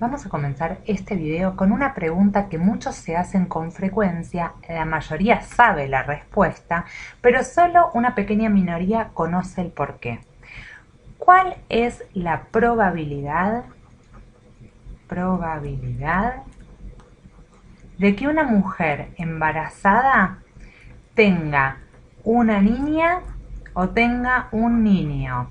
Vamos a comenzar este video con una pregunta que muchos se hacen con frecuencia, la mayoría sabe la respuesta, pero solo una pequeña minoría conoce el porqué. ¿Cuál es la probabilidad de que una mujer embarazada tenga una niña o tenga un niño?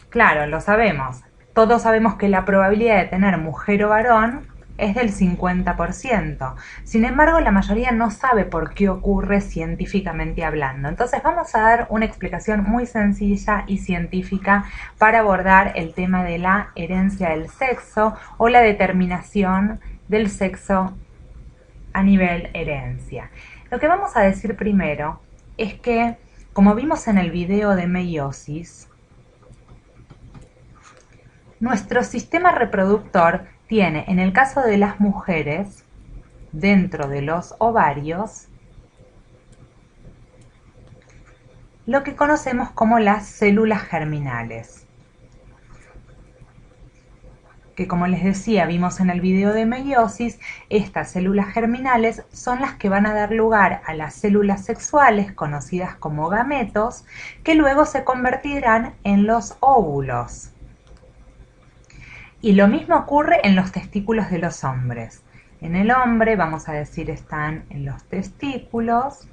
Claro, lo sabemos. Todos sabemos que la probabilidad de tener mujer o varón es del 50%. Sin embargo, la mayoría no sabe por qué ocurre científicamente hablando. Entonces vamos a dar una explicación muy sencilla y científica para abordar el tema de la herencia del sexo o la determinación del sexo a nivel herencia. Lo que vamos a decir primero es que, como vimos en el video de meiosis, nuestro sistema reproductor tiene, en el caso de las mujeres, dentro de los ovarios, lo que conocemos como las células germinales, que, como les decía, vimos en el video de meiosis. Estas células germinales son las que van a dar lugar a las células sexuales, conocidas como gametos, que luego se convertirán en los óvulos. Y lo mismo ocurre en los testículos de los hombres. En el hombre, vamos a decir, están en los testículos.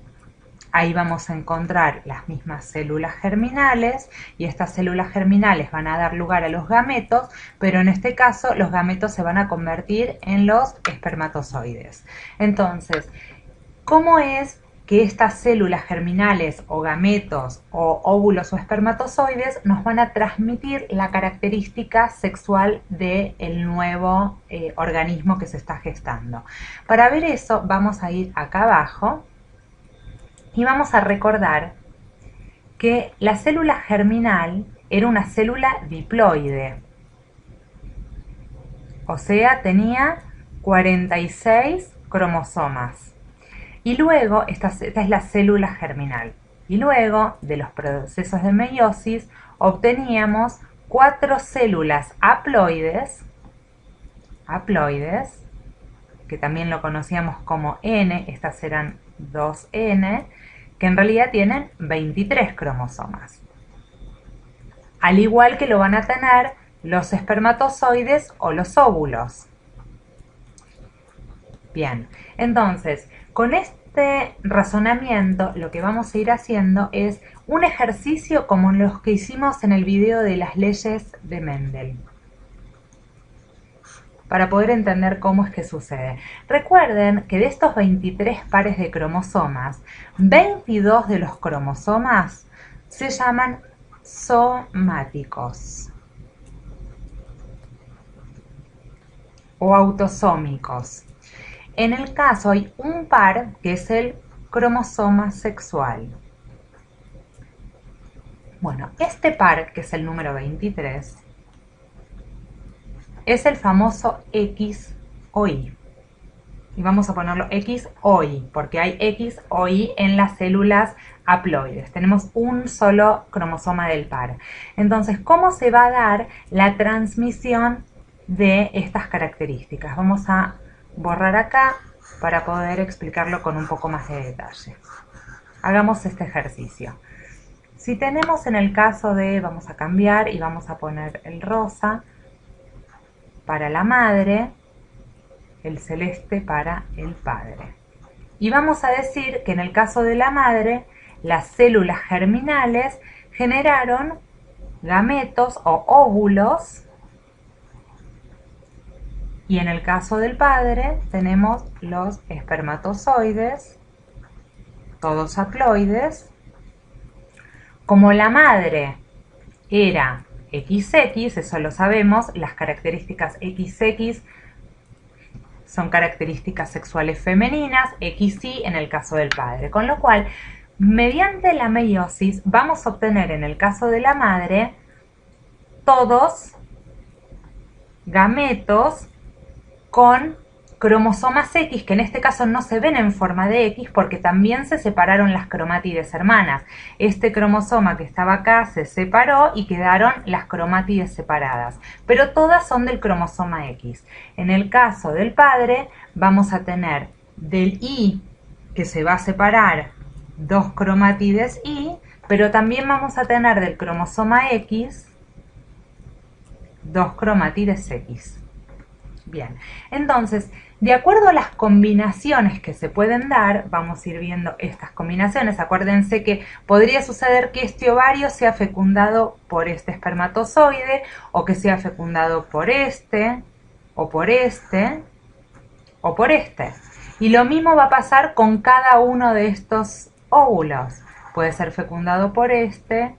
Ahí vamos a encontrar las mismas células germinales, y estas células germinales van a dar lugar a los gametos, pero en este caso los gametos se van a convertir en los espermatozoides. Entonces, ¿cómo es que estas células germinales o gametos o óvulos o espermatozoides nos van a transmitir la característica sexual del nuevo organismo que se está gestando? Para ver eso vamos a ir acá abajo y vamos a recordar que la célula germinal era una célula diploide, o sea, tenía 46 cromosomas. Y luego, esta es la célula germinal. Y luego de los procesos de meiosis obteníamos 4 células haploides, que también lo conocíamos como N, estas eran 2N, que en realidad tienen 23 cromosomas. Al igual que lo van a tener los espermatozoides o los óvulos. Bien, entonces, con este razonamiento lo que vamos a ir haciendo es un ejercicio como los que hicimos en el video de las leyes de Mendel, para poder entender cómo es que sucede. Recuerden que de estos 23 pares de cromosomas, 22 de los cromosomas se llaman somáticos o autosómicos. En el caso hay un par que es el cromosoma sexual. Bueno, este par, que es el número 23, es el famoso X o Y. Y vamos a ponerlo X o Y, porque hay X o Y en las células haploides. Tenemos un solo cromosoma del par. Entonces, ¿cómo se va a dar la transmisión de estas características? Vamos a borrar acá para poder explicarlo con un poco más de detalle. Hagamos este ejercicio. Si tenemos en el caso de, vamos a cambiar y vamos a poner el rosa para la madre, el celeste para el padre. Y vamos a decir que en el caso de la madre, las células germinales generaron gametos o óvulos, y en el caso del padre tenemos los espermatozoides, todos haploides. Como la madre era XX, eso lo sabemos, las características XX son características sexuales femeninas, XY en el caso del padre. Con lo cual, mediante la meiosis vamos a obtener en el caso de la madre todos gametos con cromosomas X, que en este caso no se ven en forma de X porque también se separaron las cromátides hermanas. Este cromosoma que estaba acá se separó y quedaron las cromátides separadas, pero todas son del cromosoma X. En el caso del padre vamos a tener del Y, que se va a separar, dos cromátides Y, pero también vamos a tener del cromosoma X dos cromátides X. Bien, entonces, de acuerdo a las combinaciones que se pueden dar, vamos a ir viendo estas combinaciones. Acuérdense que podría suceder que este ovario sea fecundado por este espermatozoide, o que sea fecundado por este, o por este, o por este. Y lo mismo va a pasar con cada uno de estos óvulos. Puede ser fecundado por este,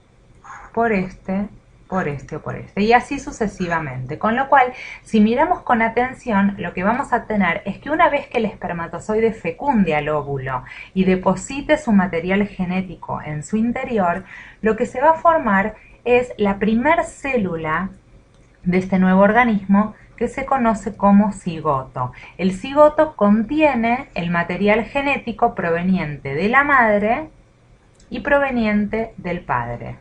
por este, por este o por este, y así sucesivamente. Con lo cual, si miramos con atención, lo que vamos a tener es que una vez que el espermatozoide fecunde al óvulo y deposite su material genético en su interior, lo que se va a formar es la primer célula de este nuevo organismo, que se conoce como cigoto. El cigoto contiene el material genético proveniente de la madre y proveniente del padre.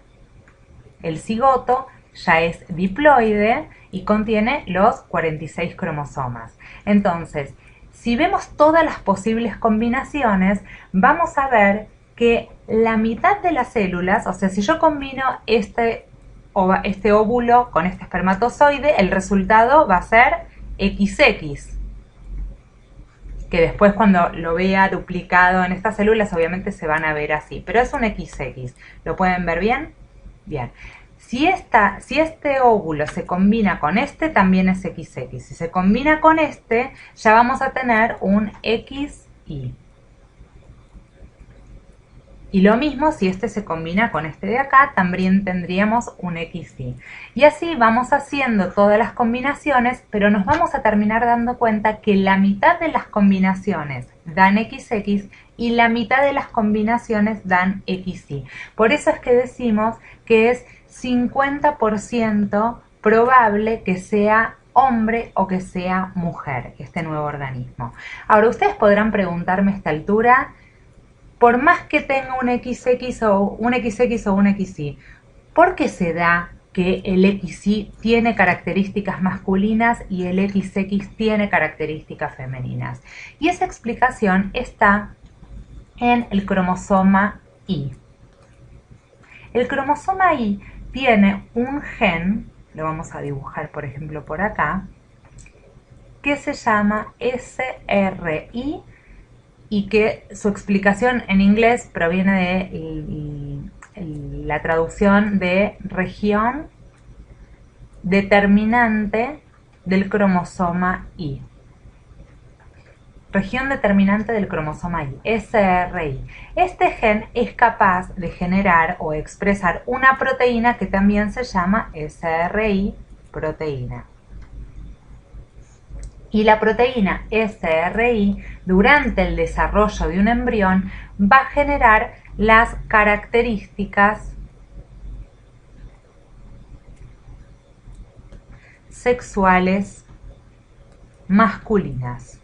El cigoto ya es diploide y contiene los 46 cromosomas. Entonces, si vemos todas las posibles combinaciones, vamos a ver que la mitad de las células, o sea, si yo combino este óvulo con este espermatozoide, el resultado va a ser XX, que después cuando lo vea duplicado en estas células obviamente se van a ver así, pero es un XX. ¿Lo pueden ver bien? Bien. Si este óvulo se combina con este, también es XX. Si se combina con este, ya vamos a tener un XY. Y lo mismo si este se combina con este de acá, también tendríamos un XY. Y así vamos haciendo todas las combinaciones, pero nos vamos a terminar dando cuenta que la mitad de las combinaciones dan XX y la mitad de las combinaciones dan XY. Por eso es que decimos que es 50% probable que sea hombre o que sea mujer este nuevo organismo. Ahora, ustedes podrán preguntarme a esta altura, por más que tenga un XX o un XY, ¿por qué se da que el XY tiene características masculinas y el XX tiene características femeninas? Y esa explicación está en el cromosoma Y. El cromosoma Y tiene un gen, lo vamos a dibujar por ejemplo por acá, que se llama SRY, y que su explicación en inglés proviene de la traducción de región determinante del cromosoma Y. Región determinante del cromosoma Y, SRY. Este gen es capaz de generar o expresar una proteína que también se llama SRY proteína. Y la proteína SRY, durante el desarrollo de un embrión, va a generar las características sexuales masculinas.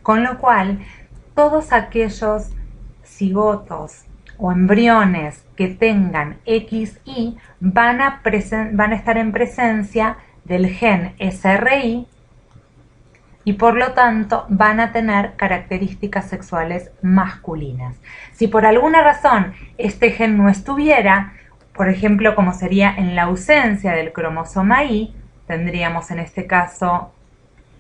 Con lo cual, todos aquellos cigotos o embriones que tengan XY van a estar en presencia del gen SRY y por lo tanto van a tener características sexuales masculinas. Si por alguna razón este gen no estuviera, por ejemplo como sería en la ausencia del cromosoma Y, tendríamos en este caso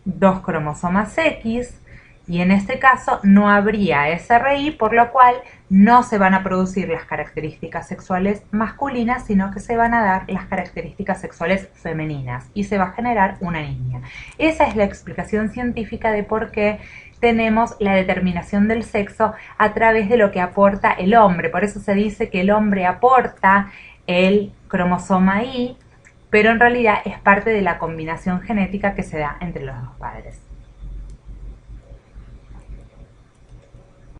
dos cromosomas X, y en este caso no habría SRY, por lo cual no se van a producir las características sexuales masculinas, sino que se van a dar las características sexuales femeninas y se va a generar una niña. Esa es la explicación científica de por qué tenemos la determinación del sexo a través de lo que aporta el hombre. Por eso se dice que el hombre aporta el cromosoma Y, pero en realidad es parte de la combinación genética que se da entre los dos padres.